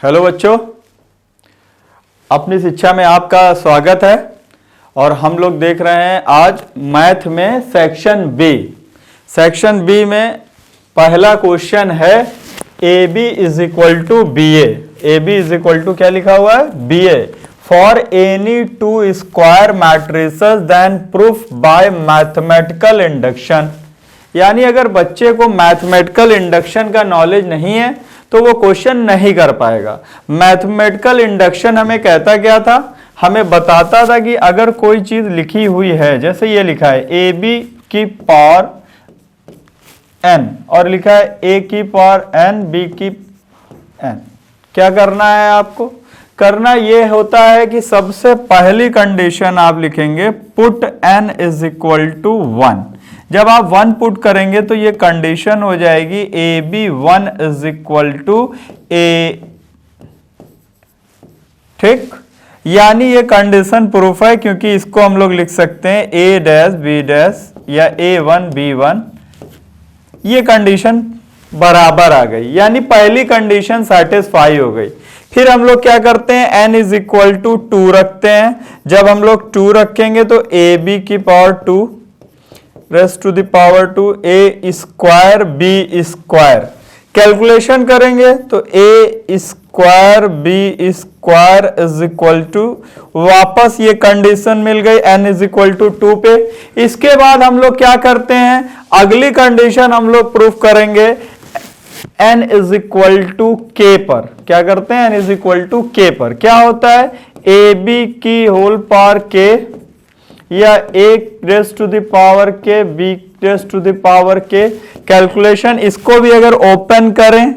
Hello बच्चों, अपनी शिक्षा में आपका स्वागत है। और हम लोग देख रहे हैं आज मैथ में सेक्शन बी। सेक्शन बी में पहला क्वेश्चन है A B is equal to B A B is equal to क्या लिखा हुआ है, B A for any two square matrices then proof by mathematical induction. यानी अगर बच्चे को मैथमेटिकल इंडक्शन का नॉलेज नहीं है तो वो क्वेश्चन नहीं कर पाएगा। मैथमेटिकल इंडक्शन हमें कहता क्या था, हमें बताता था कि अगर कोई चीज लिखी हुई है, जैसे ये लिखा है ए बी की पावर एन और लिखा है ए की पावर एन बी की एन, क्या करना है आपको? करना ये होता है कि सबसे पहली कंडीशन आप लिखेंगे put N is equal to 1। जब आप 1 पुट करेंगे तो ये कंडीशन हो जाएगी a b 1 is equal to a, ठीक। यानी ये कंडीशन प्रूफ है, क्योंकि इसको हम लोग लिख सकते हैं ए डैश बी डैश या A1 B1। ये कंडीशन बराबर आ गई, यानी पहली कंडीशन सेटिस्फाई हो गई। फिर हम लोग क्या करते हैं, n इज इक्वल टू 2 रखते हैं। जब हम लोग 2 रखेंगे तो ए बी की power 2 raised to the power 2 a square b square. Calculation करेंगे तो a square b square is equal to, वापस ये कंडीशन मिल गई n इज इक्वल टू 2 पे। इसके बाद हम लोग क्या करते हैं, अगली कंडीशन हम लोग प्रूफ करेंगे n is equal to k पर। क्या करते हैं, n is equal to k पर। क्या होता है, ए बी की होल पावर k या a raise to the power k b raise to the power k। Calculation इसको भी अगर ओपन करें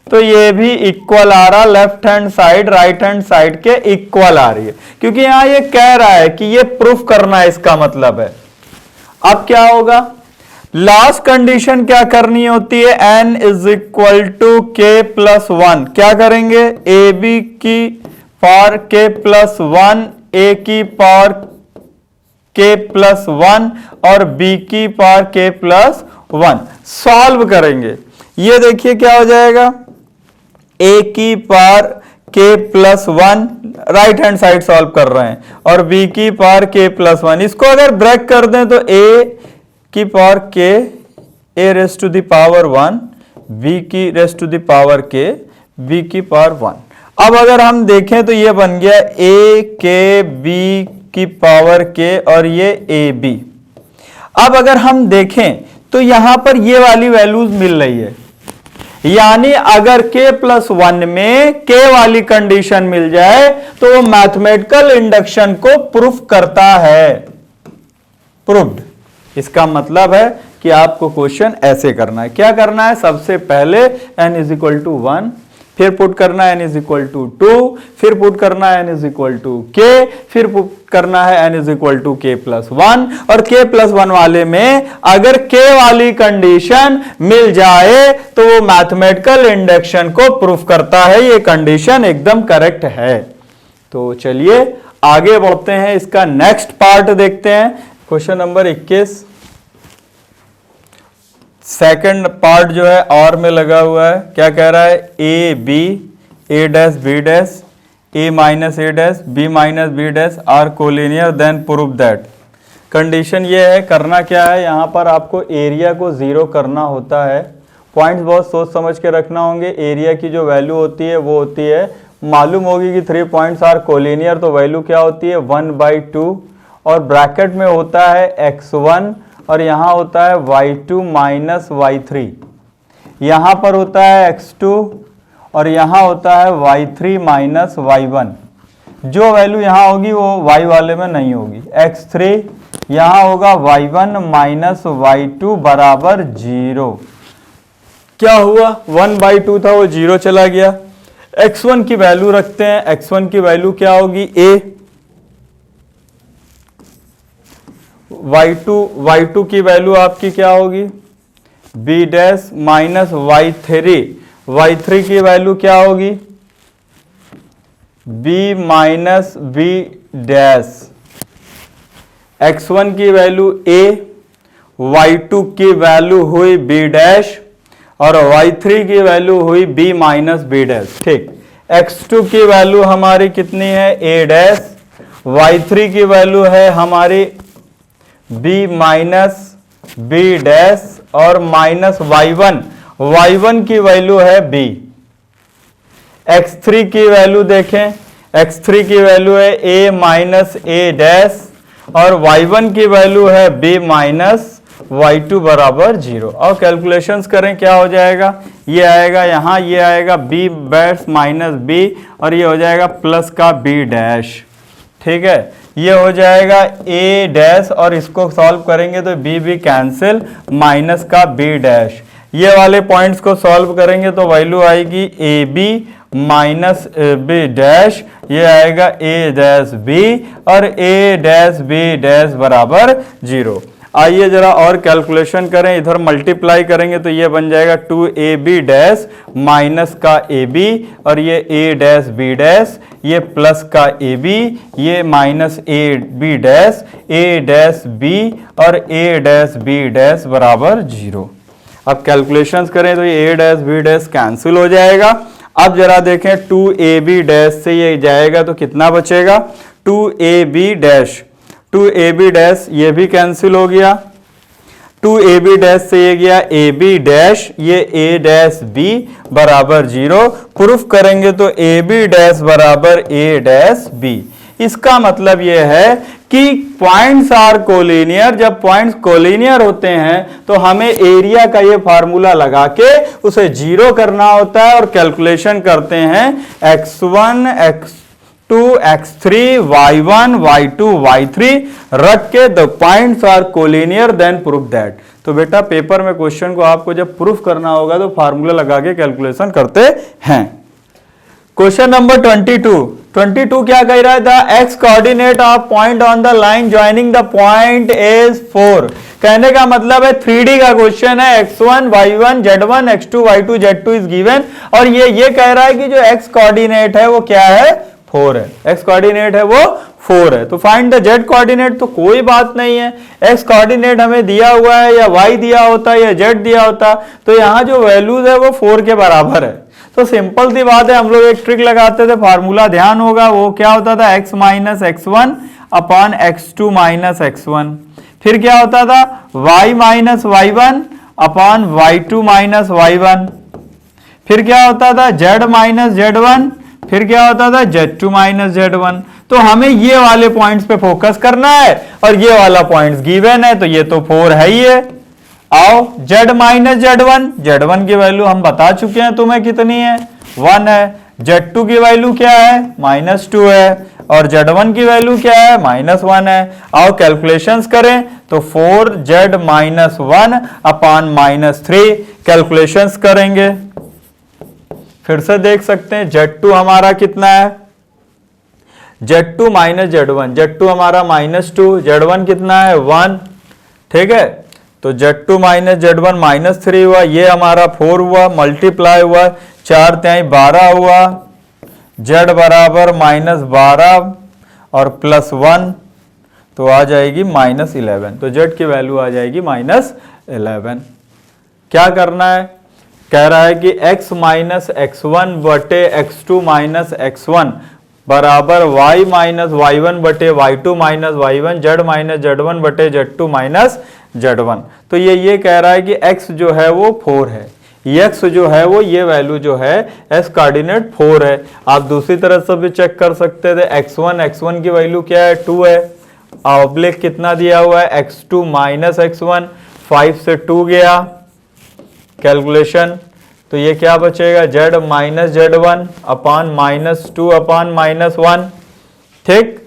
तो ये भी इक्वल आ रहा, left hand side right hand side के इक्वल आ रही है, क्योंकि यहां ये कह रहा है कि ये प्रूफ करना है, इसका मतलब है। अब क्या होगा, लास्ट कंडीशन क्या करनी होती है, n is equal to k plus 1। क्या करेंगे, ए बी की पावर k प्लस 1 ए की पावर k प्लस 1 और b की पावर k प्लस 1 सॉल्व करेंगे। ये देखिए क्या हो जाएगा, a की power k plus 1 right hand side solve कर रहे हैं और b की पावर k प्लस 1। इसको अगर ब्रेक कर दें तो a की power k a raise to the power 1 b की raise to the power k b की पावर 1। अब अगर हम देखें तो ये बन गया a के b की पावर k और ये ए बी। अब अगर हम देखें तो यहां पर ये वाली वैल्यूज मिल रही है, यानी अगर k प्लस 1 में k वाली कंडीशन मिल जाए तो वो मैथमेटिकल इंडक्शन को प्रूफ करता है, प्रूव्ड। इसका मतलब है कि आपको क्वेश्चन ऐसे करना है। क्या करना है, सबसे पहले n इज इक्वल टू 1, फिर पुट करना है n इज इक्वल टू 2, फिर पुट करना है n is equal to k, फिर पुट करना है n is equal to k plus 1। और k प्लस 1 वाले में अगर k वाली कंडीशन मिल जाए तो वो मैथमेटिकल इंडक्शन को प्रूफ करता है। ये कंडीशन एकदम करेक्ट है। तो चलिए आगे बढ़ते हैं, इसका नेक्स्ट पार्ट देखते हैं, क्वेश्चन नंबर 21। सेकंड पार्ट जो है और में लगा हुआ है। क्या कह रहा है, A B A dash B dash A minus A dash B minus B dash are collinear then prove that. Condition ये है, करना क्या है, यहाँ पर आपको एरिया को 0 करना होता है। पॉइंट्स बहुत सोच समझ के रखना होंगे। एरिया की जो वैल्यू होती है वो होती है, मालूम होगी कि 3 पॉइंट्स आर कोलिनियर, तो वैल्यू क्या होती है 1/2 और ब्रैकेट में होता है x1 और यहां होता है y2 माइनस y3। यहां पर होता है x2 और यहां होता है y3 माइनस y1। जो वैल्यू यहां होगी वो y वाले में नहीं होगी। x3 यहां होगा y1 माइनस y2 बराबर 0। क्या हुआ, 1/2 था वो 0 चला गया। x1 की वैल्यू रखते हैं, x1 की वैल्यू क्या होगी a, y2 की वैल्यू आपकी क्या होगी b डैश माइनस y3 की वैल्यू क्या होगी b minus b dash. x1 की वैल्यू a, y2 की वैल्यू हुई b डैश और y3 की वैल्यू हुई b माइनस बी डैश। ठीक, x2 की वैल्यू हमारी कितनी है a डैश, y3 की वैल्यू है हमारी b माइनस बी डैश और माइनस y1 की वैल्यू है b। x3 की वैल्यू देखें, x3 की वैल्यू है a माइनस ए डैश और y1 की वैल्यू है b माइनस y2 बराबर 0। और कैलकुलेशंस करें, क्या हो जाएगा, ये आएगा यहाँ, ये आएगा b डैश माइनस b और ये हो जाएगा प्लस का b डैश। ठीक है, ये हो जाएगा a डैश और इसको सॉल्व करेंगे तो b भी कैंसिल, माइनस का b डैश। ये वाले पॉइंट्स को सॉल्व करेंगे तो वैल्यू आएगी A B minus B dash, ये आएगा ए डैश बी और ए डैश बी डैश बराबर 0। आइए जरा और कैलकुलेशन करें, इधर मल्टीप्लाई करेंगे तो ये बन जाएगा 2ab डैश माइनस का ab और ये a डैश b डैश, ये प्लस का ab, ये minus ab dash, a dash b और a डैश b डैश बराबर 0। अब कैलकुलेशंस करें तो ये a dash b dash cancel हो जाएगा। अब जरा देखें 2ab डैश से ये जाएगा तो कितना बचेगा, 2ab डैश, 2ab डैश ये भी कैंसिल हो गया, 2ab डैश से ये गया ab डैश, ये a डैश b बराबर 0। प्रूफ करेंगे तो ab डैश बराबर a डैश b। इसका मतलब ये है कि पॉइंट्स आर कोलिनियर। जब पॉइंट्स कोलिनियर होते हैं तो हमें एरिया का ये फार्मूला लगा के उसे 0 करना होता है और कैलकुलेशन करते हैं x1 x2 x3 y1 y2 y3 रख के the points are collinear then proof that. तो बेटा पेपर में क्वेश्चन को आपको जब प्रूफ करना होगा तो फार्मूला लगा के कैलकुलेशन करते हैं। क्वेश्चन नंबर 22 क्या कह रहा था, x coordinate of point on the line joining the point is 4। कहने का मतलब है 3D का क्वेश्चन है, x1 y1 z1 x2 y2 z2 is given और ये कह रहा है कि जो x कोऑर्डिनेट है वो क्या है, 4 है। x कोऑर्डिनेट है वो 4 है। तो फाइंड द z कोऑर्डिनेट, तो कोई बात नहीं है, x कोऑर्डिनेट हमें दिया हुआ है या y दिया होता या z दिया होता तो यहाँ जो वैल्यूज है वो 4 के बराबर है। तो सिंपल सी बात है, हम लोग एक ट्रिक लगाते थे, फार्मूला ध्यान होगा, वो क्या होता था x minus x1 upon x2 minus x1। फिर क्या होता था y minus y1 upon y2 minus y1। फिर क्या होता था z माइनस z1, फिर क्या होता था z2 माइनस z1। तो हमें ये वाले पॉइंट्स पे फोकस करना है और ये वाला पॉइंट्स गिवन है तो ये तो 4 है ही है। आओ z माइनस z1 की वैल्यू हम बता चुके हैं तुम्हें कितनी है, 1 है। z2 की वैल्यू क्या है, -2 है और z1 की वैल्यू क्या है, -1 है। आओ कैलकुलेशंस करें तो 4z माइनस 1 अपॉन -3 कैलकुलेशंस करेंगे। फिर से देख सकते हैं z2 हमारा कितना है, z2 माइनस z1 हमारा -2, z1 कितना है 1। ठीक है, तो z2 माइनस z1 -3 हुआ, ये हमारा 4 हुआ, मल्टीप्लाई हुआ 4 तिहाई 12 हुआ, z बराबर -12 और +1 तो आ जाएगी -11। तो z की वैल्यू आ जाएगी -11। क्या करना है, कह रहा है कि x माइनस x1 बटे x2 माइनस x1 बराबर y माइनस y1 बटे y2 minus y1 z minus z1 बटे z2 माइनस z1। तो ये कह रहा है कि x जो है वो 4 है, x जो है वो ये वैल्यू जो है s कोऑर्डिनेट 4 है। आप दूसरी तरफ से भी चेक कर सकते थे, x1 की वैल्यू क्या है 2 है, ऑब्लिक कितना दिया हुआ है x2 माइनस x1, 5 से 2 गया कैलकुलेशन, तो ये क्या बचेगा z minus z1 upon -2 upon -1। ठीक,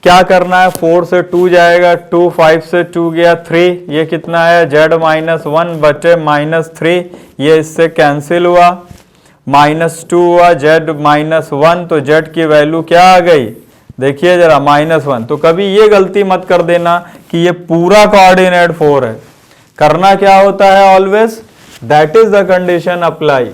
क्या करना है 4 से 2 जाएगा 2, 5 से 2 गया 3, ये कितना है z माइनस 1 बटे -3, ये इससे कैंसिल हुआ, -2 हुआ z माइनस 1 तो z की वैल्यू क्या आ गई, देखिए जरा -1। तो कभी ये गलती मत कर देना कि ये पूरा कोऑर्डिनेट 4 है। करना क्या होता है always, that is the condition apply.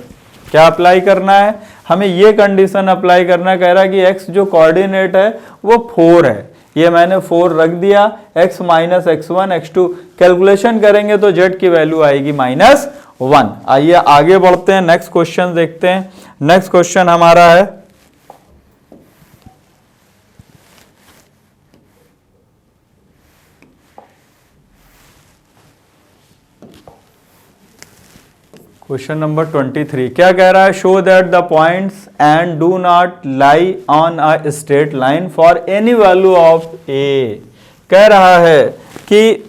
क्या अप्लाई करना है, हमें ये कंडीशन अप्लाई करना, कह रहा है कि x जो कोऑर्डिनेट है वो 4 है, ये मैंने 4 रख दिया, x minus x1 x2 calculation करेंगे तो z की वैल्यू आएगी -1। 1। आइए आगे बढ़ते हैं, नेक्स्ट क्वेश्चन देखते हैं। नेक्स्ट क्वेश्चन हमारा है क्वेश्चन नंबर 23। क्या कह रहा है? Show that the points and do not lie on a straight line for any value of a. कह रहा है कि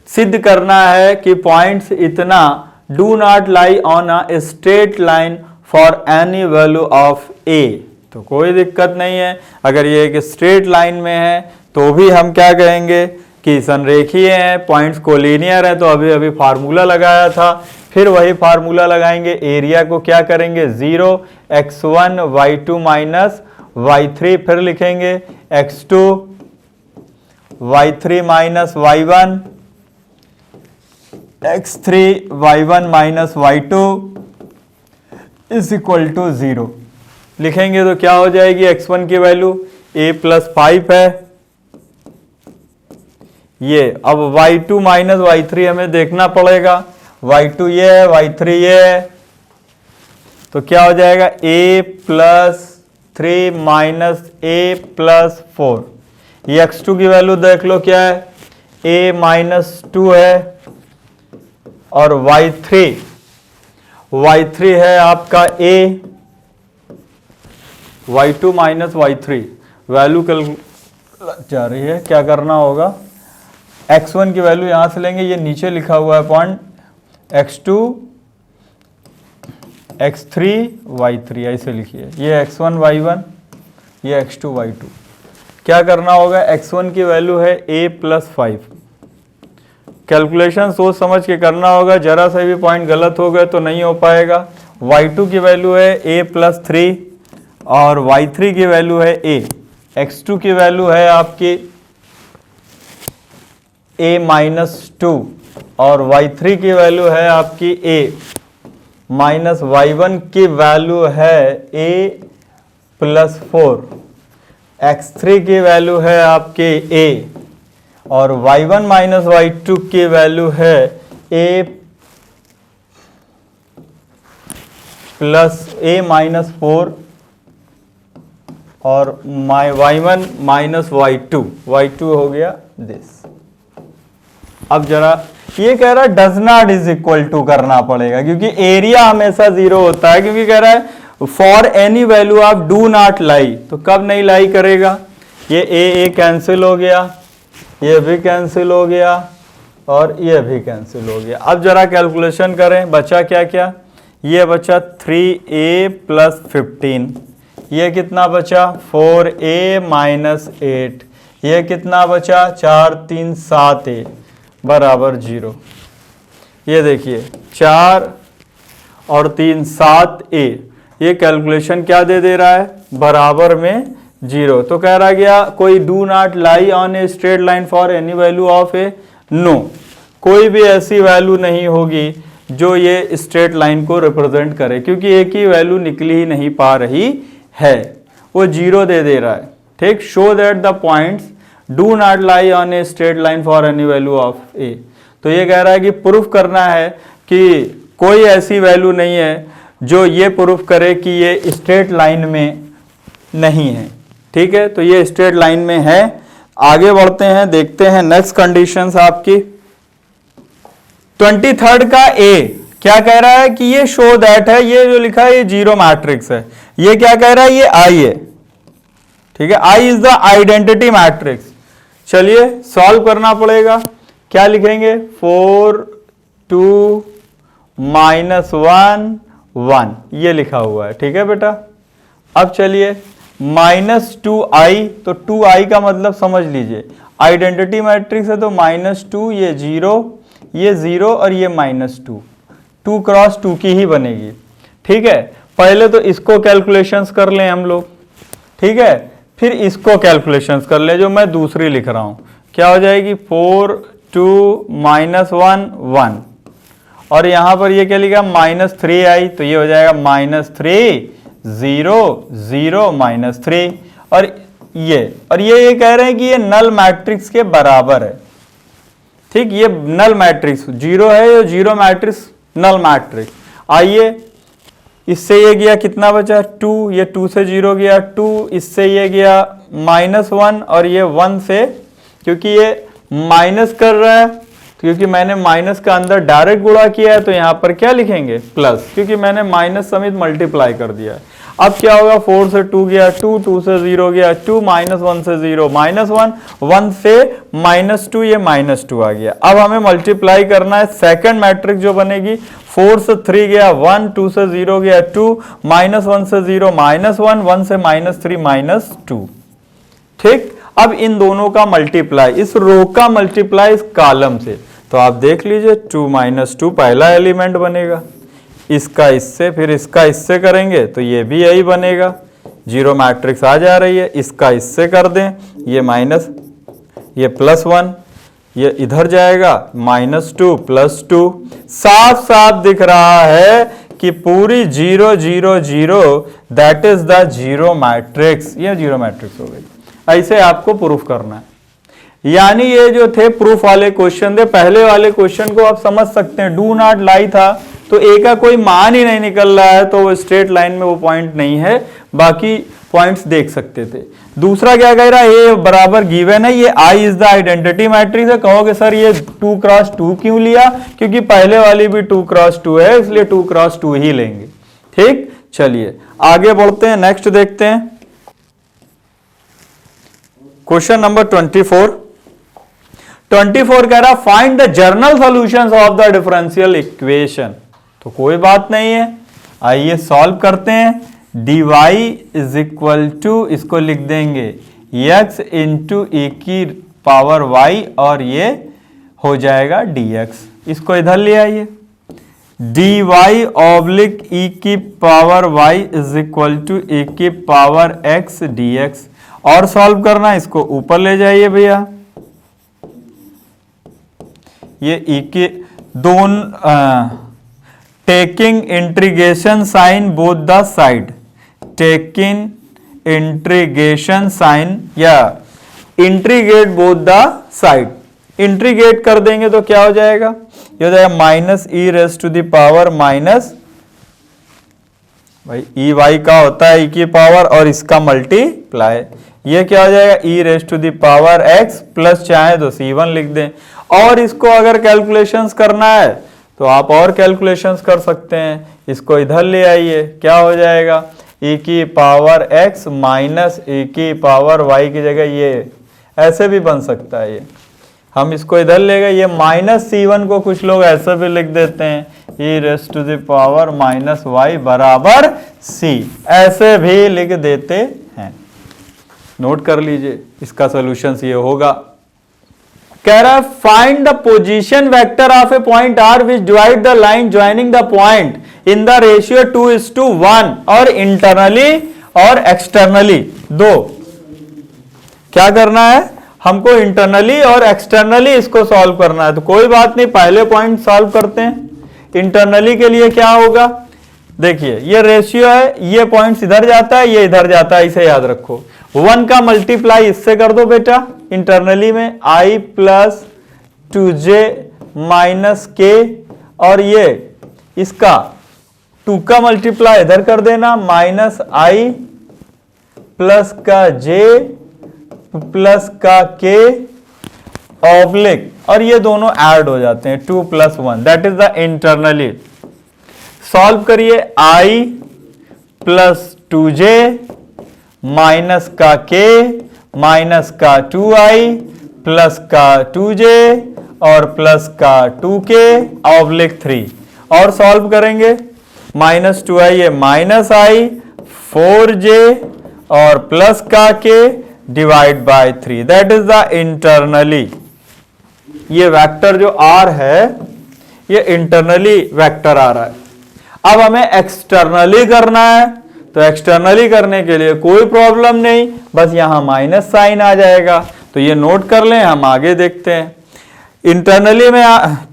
सिद्ध करना है कि पॉइंट्स इतना do not lie on a straight line for any value of a. तो कोई दिक्कत नहीं है, अगर ये एक स्ट्रेट लाइन में है तो भी हम क्या कहेंगे कि संरेखीय हैं, पॉइंट्स कोलिनियर है। तो अभी अभी फार्मूला लगाया था, फिर वही फार्मूला लगाएंगे। एरिया को क्या करेंगे? 0 x1 y2 माइनस y3, फिर लिखेंगे x2 y3 minus y1 x3 y1 minus y2 is equal to 0 लिखेंगे। तो क्या हो जाएगी? x1 की वैल्यू a प्लस 5 है ये। अब y2 माइनस y3 हमें देखना पड़ेगा। y2 ये है, y3 ये है, तो क्या हो जाएगा? a plus 3 minus a plus 4। ये x2 की वैल्यू देख लो क्या है? a माइनस 2 है, और y3 है आपका a। y2 minus y3 value कल जा रही है, क्या करना होगा? x1 की वैल्यू यहां से लेंगे, ये नीचे लिखा हुआ है पॉइंट, x2 x3 y3 ऐसे लिखिए। ये x1 y1, ये x2 y2। क्या करना होगा? x1 की वैल्यू है a प्लस 5। कैलकुलेशन सोच समझ के करना होगा, जरा सा भी पॉइंट गलत हो गए तो नहीं हो पाएगा। y2 की वैल्यू है a प्लस 3 और y3 की वैल्यू है a। x2 की वैल्यू है आपकी a माइनस 2 और y3 की वैल्यू है आपकी a माइनस y1 की वैल्यू है a प्लस 4। x3 की वैल्यू है आपके a और y1 माइनस y2 की वैल्यू है a प्लस a माइनस 4 और y1 माइनस y2 हो गया दिस। अब जरा ये कह रहा है does not is equal to करना पड़ेगा, क्योंकि एरिया हमेशा 0 होता है, क्योंकि कह रहा है for any value of do not लाई। तो कब नहीं लाई करेगा? ये ए कैंसिल हो गया, ये भी कैंसिल हो गया और ये भी कैंसिल हो गया। अब जरा कैलकुलेशन करें, बचा क्या क्या? ये बचा 3a प्लस 15, ये कितना बचा? 4a माइनस 8, ये कितना बचा? 4 3 7a बराबर 0। ये देखिए 4 और 3 7a, ये कैलकुलेशन क्या दे रहा है? बराबर में 0। तो कह रहा गया कोई do not lie on a straight line for any value of A. No, कोई भी ऐसी वैल्यू नहीं होगी जो ये स्ट्रेट लाइन को रिप्रेजेंट करे, क्योंकि एक ही वैल्यू निकली ही नहीं पा रही है, वो 0 दे रहा है। ठीक, show that the points do not lie on a straight line for any value of a. तो ये कह रहा है कि प्रूफ करना है कि कोई ऐसी वैल्यू नहीं है जो ये प्रूफ करे कि ये स्ट्रेट लाइन में नहीं है। ठीक है, तो ये स्ट्रेट लाइन में है। आगे बढ़ते हैं, देखते हैं नेक्स्ट कंडीशंस आपकी। 23rd का ए क्या कह रहा है कि ये शो दैट है, ये जो लिखा है ये 0 मैट्रिक्स है। ये क्या कह रहा है? ये आई है। ठीक है, I is the identity matrix. चलिए सॉल्व करना पड़ेगा। क्या लिखेंगे? 4 2 माइनस 1 1, ये लिखा हुआ है। ठीक है बेटा, अब चलिए -2i, तो 2i का मतलब समझ लीजिए आइडेंटिटी मैट्रिक्स है, तो -2, ये 0 और ये -2, 2 क्रॉस 2 की ही बनेगी। ठीक है, पहले तो इसको कैलकुलेशंस कर लें हम लोग। ठीक है, फिर इसको कैलकुलेशंस कर ले जो मैं दूसरी लिख रहा हूं। क्या हो जाएगी? 4 2 माइनस 1 1, और यहां पर ये क्या लिखा? -3i, तो ये हो जाएगा -3 0 0 -3। और ये कह रहे हैं कि ये नल मैट्रिक्स के बराबर है। ठीक, ये नल मैट्रिक्स 0 है, ये 0 मैट्रिक्स नल मैट्रिक्स। आइए, इससे ये गया कितना बचा 2, ये 2 से 0 गया 2, इससे ये गया -1 और ये 1 से, क्योंकि ये माइनस कर रहा है, क्योंकि मैंने माइनस का अंदर डायरेक्ट गुणा किया है तो यहां पर क्या लिखेंगे प्लस, क्योंकि मैंने माइनस समेत मल्टीप्लाई कर दिया है। अब क्या होगा 4 से 2 गया 2, 2 से 0 गया 2, -1 से 0 -1, 1 से -2 ये -2 आ गया। अब हमें मल्टीप्लाई करना है सेकंड मैट्रिक्स जो बनेगी, 4 से 3 गया 1, 2 से 0 गया 2, -1 से 0 -1, 1 से -3 -2। ठीक, अब इन दोनों का मल्टीप्लाई, इस रो का मल्टीप्लाई इस कॉलम से, तो आप देख लीजिए 2 -2 पहला एलिमेंट बनेगा, इसका इससे, फिर इसका इससे करेंगे तो ये भी यही बनेगा, जीरो मैट्रिक्स आ जा रही है, इसका इससे कर दें, ये माइनस, ये +1, ये इधर जाएगा -2 +2, साफ साफ दिख रहा है कि पूरी 0 0 0 that is the zero matrix, ये जीरो मैट्रिक्स हो गई। ऐसे आपको प्रूफ करना है। यानी ये जो थे प्रूफ वाले क्वेश्चन थे, पहले वाले क्वेश्चन को आप समझ सकते हैं, डू नॉट लाई था तो ए का कोई मान ही नहीं निकल रहा है, तो वो स्ट्रेट लाइन में वो पॉइंट नहीं है, बाकी पॉइंट्स देख सकते थे। दूसरा क्या कह रहा है, ए बराबर गिवन है, ये I is the identity matrix है। कहोगे सर ये 2 क्रॉस 2 क्यों लिया, क्योंकि पहले वाली भी 2 क्रॉस 2 है, इसलिए 2 क्रॉस 2 ही लेंगे। ठीक, चलिए आगे बढ़ते हैं, नेक्स्ट देखते हैं क्वेश्चन नंबर 24 कह रहा find the journal solutions of the differential equation. तो कोई बात नहीं है, आइए सॉल्व करते हैं। dy इज इक्वल टू, इसको लिख देंगे x इंटू e की पावर y और ये हो जाएगा dx। इसको इधर ले आइए, dy ऑब्लिक e की power y is equal to e की पावर x dx। और सॉल्व करना, इसको ऊपर ले जाइए भैया, ये e के दोनों taking integration sign both the side, taking integration sign या integrate both the side, integrate कर देंगे तो क्या हो जाएगा, ये हो जाएगा minus e raised to the power minus, भाई ई वाई का होता है ई की पावर और इसका मल्टीप्लाई, ये क्या हो जाएगा e raised to the power x plus, चाहे तो c1 लिख दें। और इसको अगर कैलकुलेशंस करना है तो आप और कैलकुलेशंस कर सकते हैं, इसको इधर ले आइए, क्या हो जाएगा e की पावर x माइनस e की पावर y की जगह ये ऐसे भी बन सकता है, ये हम इसको इधर ले गए, ये -c1 को कुछ लोग ऐसे भी लिख देते हैं e raise to the power -y बराबर c, ऐसे भी लिख देते हैं। नोट कर लीजिए, इसका सॉल्यूशन ये होगा। कह रहा है find the position vector of A point r which divide the line joining the point in the ratio 2:1 और इंटरनली और एक्सटर्नली। दो क्या करना है हमको, इंटरनली और एक्सटर्नली इसको सॉल्व करना है। तो कोई बात नहीं, पहले पॉइंट सॉल्व करते हैं। इंटरनली के लिए क्या होगा, देखिए ये रेशियो है, ये पॉइंट इधर जाता है, ये इधर जाता है, इसे याद रखो। 1 का मल्टीप्लाई इससे कर दो बेटा, इंटरनली में i plus 2j minus k, और ये इसका 2 का मल्टीप्लाई इधर कर देना, माइनस i प्लस का j प्लस का k ऑब्लिक, और ये दोनों ऐड हो जाते हैं 2 + 1, that is the internally. Solve करिए, i प्लस 2j माइनस का k माइनस का 2i प्लस का 2j और प्लस का 2k ऑब्लिक 3, और सॉल्व करेंगे, -2i ये -i 4j और प्लस का k divide by 3, that is the internally. ये वेक्टर जो r है ये इंटरनली वेक्टर आ रहा है। अब हमें एक्सटर्नली करना है, तो एक्सटर्नली करने के लिए कोई प्रॉब्लम नहीं, बस यहां माइनस साइन आ जाएगा, तो ये नोट कर लें, हम आगे देखते हैं। इंटरनली में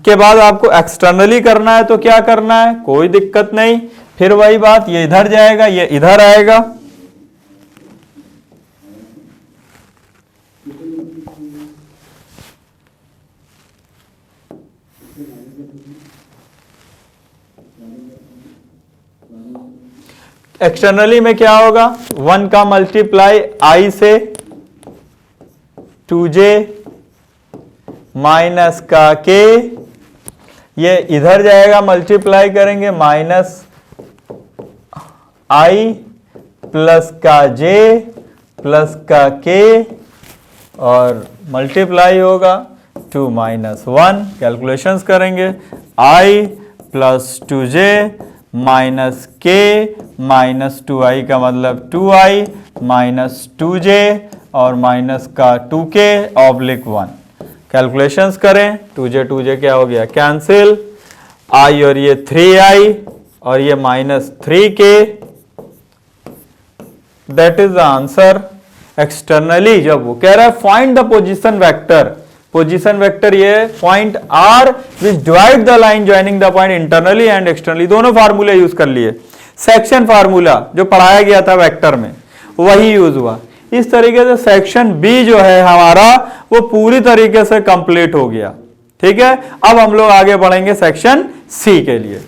के बाद आपको एक्सटर्नली करना है, तो क्या करना है, कोई दिक्कत नहीं, फिर वही बात, ये इधर जाएगा, ये इधर आएगा, एक्सटर्नली में क्या होगा, 1 का मल्टीप्लाई I से 2j माइनस का k, ये इधर जाएगा मल्टीप्लाई करेंगे माइनस I प्लस का j प्लस का k और मल्टीप्लाई होगा 2 माइनस 1, कैलकुलेशंस करेंगे I plus 2j minus k minus 2i का मतलब 2i माइनस 2j और माइनस का 2k ऑब्लिक 1, कैलकुलेशंस करें 2j क्या हो गया कैंसिल, i और ये 3i और ये minus 3k, that is the answer. Externally जब वो कह रहा है फाइंड द पोजीशन वेक्टर ये point r which divide the line joining the point internally and externally, दोनों फार्मूले यूज कर लिए। सेक्शन फार्मूला जो पढ़ाया गया था वेक्टर में वही यूज हुआ। इस तरीके से सेक्शन बी जो है हमारा वो पूरी तरीके से कंप्लीट हो गया। ठीक है, अब हम लोग आगे बढ़ेंगे सेक्शन सी के लिए।